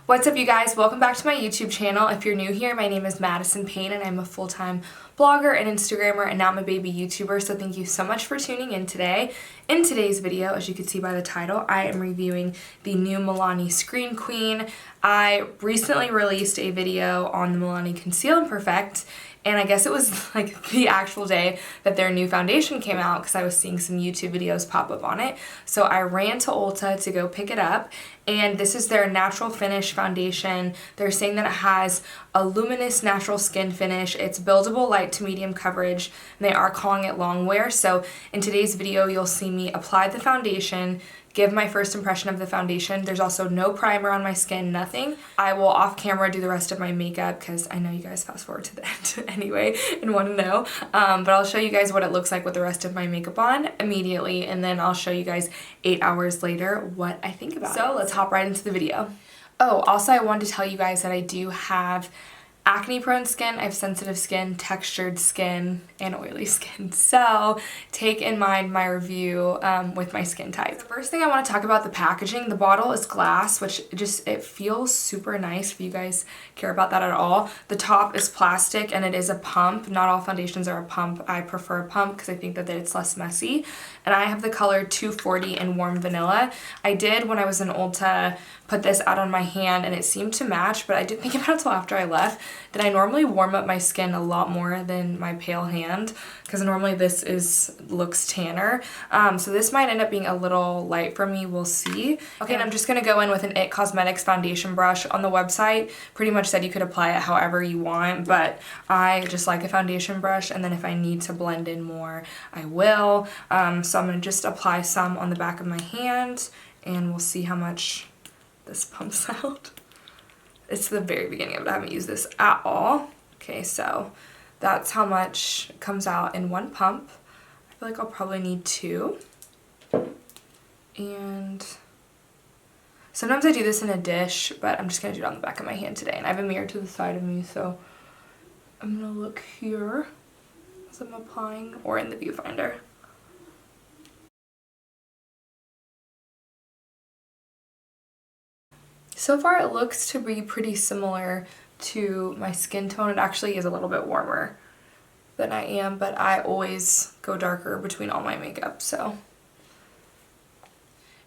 What's up, you guys? Welcome back to my YouTube channel. If you're new here, my name is MadisonPayn and I'm a full-time blogger and Instagrammer, and now I'm a baby YouTuber, so thank you so much for tuning in today. In today's video, as you can see by the title, I am reviewing the new Milani Screen Queen. I recently released a video on the Milani Conceal and Perfect, and I guess it was like the actual day that their new foundation came out because I was seeing some YouTube videos pop up on it. So I ran to Ulta to go pick it up, and this is their natural finish foundation. They're saying that it has a luminous natural skin finish. It's buildable light to medium coverage, and they are calling it long wear. So in today's video, you'll see me apply the foundation, give my first impression of the foundation. There's also no primer on my skin, nothing. I will off camera do the rest of my makeup because I know you guys fast forward to the end anyway and want to know. But I'll show you guys what it looks like with the rest of my makeup on immediately, and then I'll show you guys 8 hours later what I think about it. So let's hop right into the video. Oh, also I wanted to tell you guys that I do have acne-prone skin, I have sensitive skin, textured skin, and oily skin. So take in mind my review with my skin type. The first thing I want to talk about the packaging. The bottle is glass, which it feels super nice if you guys care about that at all. The top is plastic and it is a pump. Not all foundations are a pump. I prefer a pump because I think that it's less messy. And I have the color 240 in Warm Vanilla. I did, when I was in Ulta, put this out on my hand and it seemed to match, but I didn't think about it until after I left that I normally warm up my skin a lot more than my pale hand because normally this looks tanner. So this might end up being a little light for me, we'll see. Okay, and I'm just gonna go in with an IT Cosmetics foundation brush. On the website, pretty much said you could apply it however you want, but I just like a foundation brush, and then if I need to blend in more, I will. So I'm gonna just apply some on the back of my hand and we'll see how much this pumps out. It's the very beginning of it. I haven't used this at all. Okay, so that's how much comes out in one pump. I feel like I'll probably need two. And sometimes I do this in a dish, but I'm just gonna do it on the back of my hand today. And I have a mirror to the side of me, so I'm gonna look here as I'm applying, or in the viewfinder. So far it looks to be pretty similar to my skin tone. It actually is a little bit warmer than I am, but I always go darker between all my makeup, so.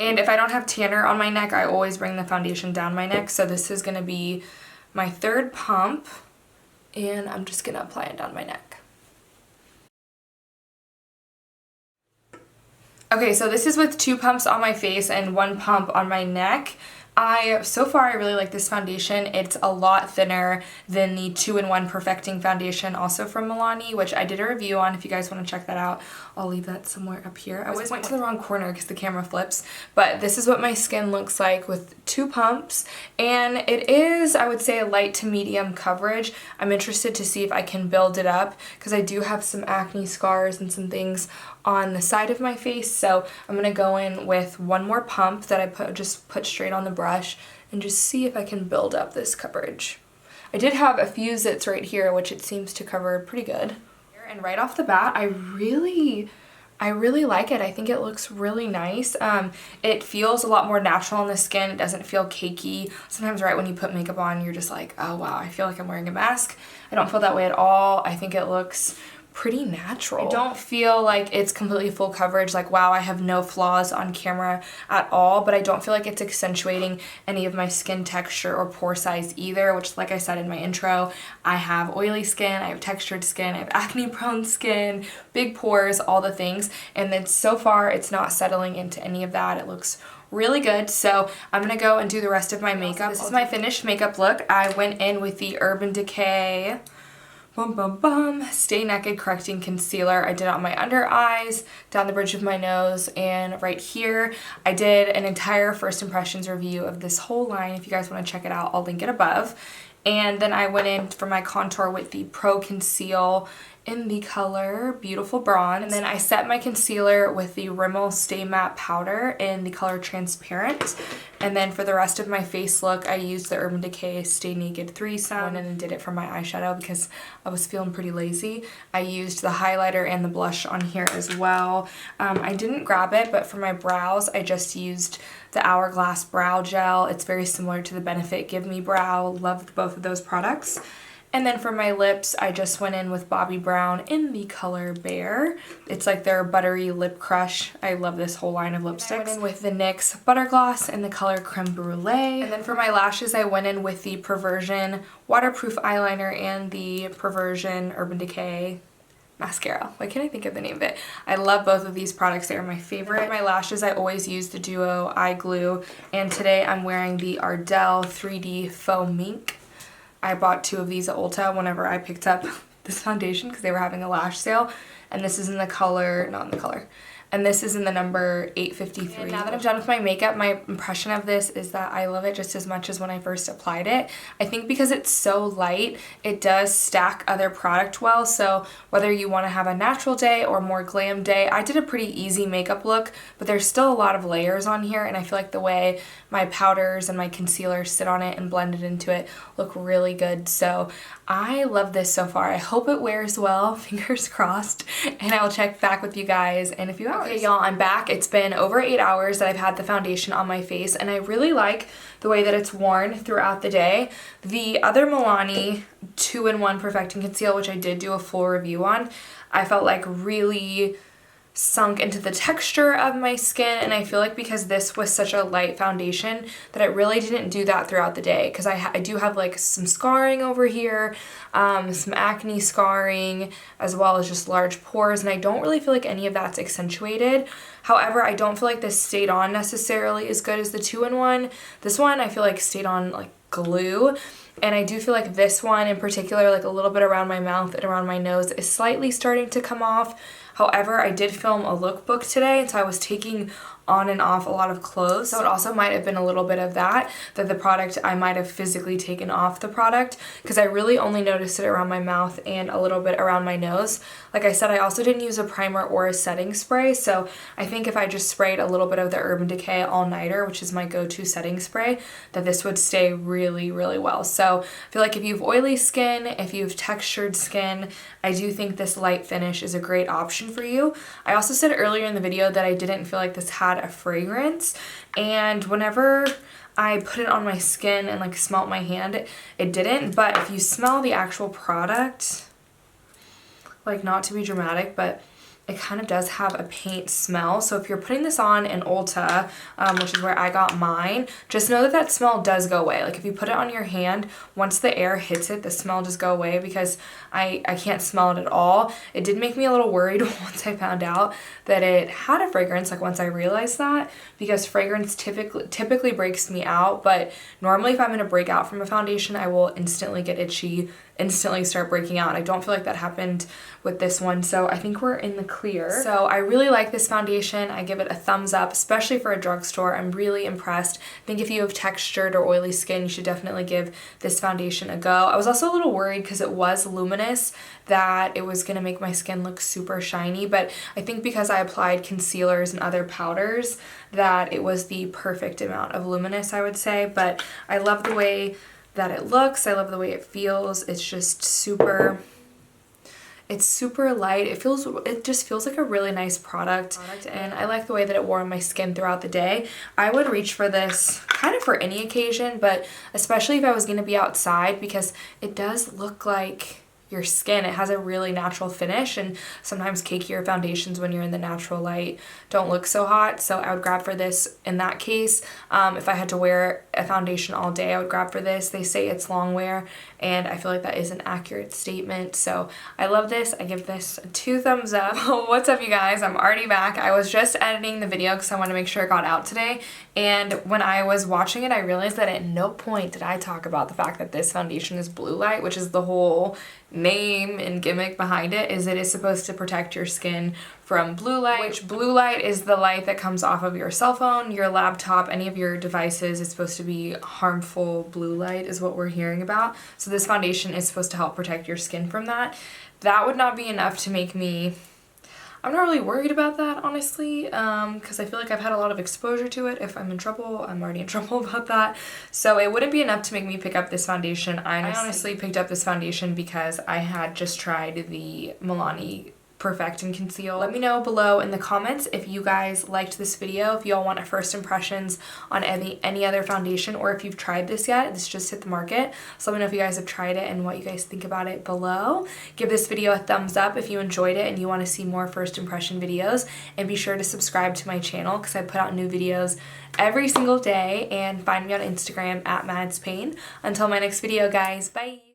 And if I don't have tanner on my neck, I always bring the foundation down my neck, so this is gonna be my third pump, and I'm just gonna apply it down my neck. Okay, so this is with 2 pumps on my face and 1 pump on my neck. So far I really like this foundation. It's a lot thinner than the 2-in-1 Perfecting Foundation, also from Milani, which I did a review on. If you guys want to check that out, I'll leave that somewhere up here. I always went to the wrong corner because the camera flips, but this is what my skin looks like with 2 pumps, and it is, I would say, a light to medium coverage. I'm interested to see if I can build it up because I do have some acne scars and some things on the side of my face, so I'm gonna go in with 1 more pump that I just put straight on the brush and just see if I can build up this coverage. I did have a few zits right here, which it seems to cover pretty good. And right off the bat, I really like it. I think it looks really nice. It feels a lot more natural on the skin. It doesn't feel cakey. Sometimes right when you put makeup on, you're just like, oh wow, I feel like I'm wearing a mask. I don't feel that way at all. I think it looks pretty natural. I don't feel like it's completely full coverage, like wow, I have no flaws on camera at all, but I don't feel like it's accentuating any of my skin texture or pore size either, which, like I said in my intro, I have oily skin, I have textured skin, I have acne prone skin, big pores, all the things, and then so far it's not settling into any of that. It looks really good, so I'm gonna go and do the rest of my makeup. This is my finished makeup look. I went in with the Urban Decay Stay Naked Correcting Concealer. I did it on my under eyes, down the bridge of my nose, and right here. I did an entire first impressions review of this whole line. If you guys want to check it out, I'll link it above. And then I went in for my contour with the Pro Conceal in the color Beautiful Bronze. And then I set my concealer with the Rimmel Stay Matte Powder in the color Transparent. And then for the rest of my face look, I used the Urban Decay Stay Naked Threesome. I went in and did it for my eyeshadow because I was feeling pretty lazy. I used the highlighter and the blush on here as well. I didn't grab it, but for my brows, I just used the Hourglass Brow Gel. It's very similar to the Benefit Give Me Brow. Loved both of those products. And then for my lips, I just went in with Bobbi Brown in the color Bear. It's like their buttery lip crush. I love this whole line of lipsticks. I went in with the NYX Butter Gloss in the color Creme Brulee. And then for my lashes, I went in with the Perversion Waterproof Eyeliner and the Perversion Urban Decay mascara. Why can't I think of the name of it? I love both of these products. They are my favorite. For my lashes, I always use the Duo Eye Glue. And today I'm wearing the Ardell 3D Faux Mink. I bought 2 of these at Ulta whenever I picked up this foundation because they were having a lash sale. And this is in the color, not in the color, and this is in the number 853. And now that I'm done with my makeup, my impression of this is that I love it just as much as when I first applied it. I think because it's so light, it does stack other product well. So whether you want to have a natural day or more glam day, I did a pretty easy makeup look, but there's still a lot of layers on here, and I feel like the way my powders and my concealer sit on it and blended into it look really good. So I love this so far. I hope it wears well, fingers crossed, and I will check back with you guys in a few hours. Okay, y'all, I'm back. It's been over 8 hours that I've had the foundation on my face, and I really like the way that it's worn throughout the day. The other Milani 2-in-1 Perfect and Conceal, which I did do a full review on, I felt like really sunk into the texture of my skin, and I feel like because this was such a light foundation that it really didn't do that throughout the day, because I do have like some scarring over here, some acne scarring, as well as just large pores, and I don't really feel like any of that's accentuated. However, I don't feel like this stayed on necessarily as good as the 2-in-1. This one I feel like stayed on like glue. And I do feel like this one in particular, like a little bit around my mouth and around my nose, is slightly starting to come off. However, I did film a lookbook today, and so I was taking on and off a lot of clothes, so it also might have been a little bit of that the product, I might have physically taken off the product, because I really only noticed it around my mouth and a little bit around my nose. Like I said, I also didn't use a primer or a setting spray, so I think if I just sprayed a little bit of the Urban Decay All Nighter, which is my go-to setting spray, that this would stay really, really well. So I feel like if you have oily skin, if you have textured skin, I do think this light finish is a great option for you. I also said earlier in the video that I didn't feel like this had a fragrance, and whenever I put it on my skin and like smelt my hand, it didn't. But if you smell the actual product, like, not to be dramatic, but it kind of does have a paint smell. So if you're putting this on in Ulta, which is where I got mine, just know that that smell does go away. Like if you put it on your hand, once the air hits it, the smell just go away, because I can't smell it at all. It did make me a little worried once I found out that it had a fragrance, like once I realized that, because fragrance typically breaks me out, but normally if I'm going to break out from a foundation, I will instantly get itchy, instantly start breaking out. I don't feel like that happened with this one, so I think we're in the clear. So I really like this foundation. I give it a thumbs up, especially for a drugstore. I'm really impressed. I think if you have textured or oily skin, you should definitely give this foundation a go. I was also a little worried because it was luminous that it was going to make my skin look super shiny, but I think because I applied concealers and other powders that it was the perfect amount of luminous, I would say. But I love the way that it looks. I love the way it feels. It's just super, it's super light. It just feels like a really nice product, and I like the way that it wore on my skin throughout the day. I would reach for this kind of for any occasion, but especially if I was going to be outside, because it does look like your skin. It has a really natural finish, and sometimes cakier foundations when you're in the natural light don't look so hot, so I would grab for this in that case. If I had to wear a foundation all day, I would grab for this. They say it's long wear, and I feel like that is an accurate statement, so I love this. I give this 2 thumbs up. What's up, you guys? I'm already back. I was just editing the video because I want to make sure it got out today, and when I was watching it, I realized that at no point did I talk about the fact that this foundation is blue light, which is the whole name and gimmick behind it is it is supposed to protect your skin from blue light, which blue light is the light that comes off of your cell phone, your laptop, any of your devices. It's supposed to be harmful blue light is what we're hearing about. So this foundation is supposed to help protect your skin from that. That would not be enough to make me, I'm not really worried about that, honestly, because I feel like I've had a lot of exposure to it. If I'm in trouble, I'm already in trouble about that. So it wouldn't be enough to make me pick up this foundation. I honestly picked up this foundation because I had just tried the Milani Perfect and Conceal. Let me know below in the comments if you guys liked this video, if y'all want a first impressions on any other foundation, or if you've tried this yet. This just hit the market. So let me know if you guys have tried it and what you guys think about it below. Give this video a thumbs up if you enjoyed it and you want to see more first impression videos, and be sure to subscribe to my channel because I put out new videos every single day, and find me on Instagram at MadisonReedPayn. Until my next video, guys, bye!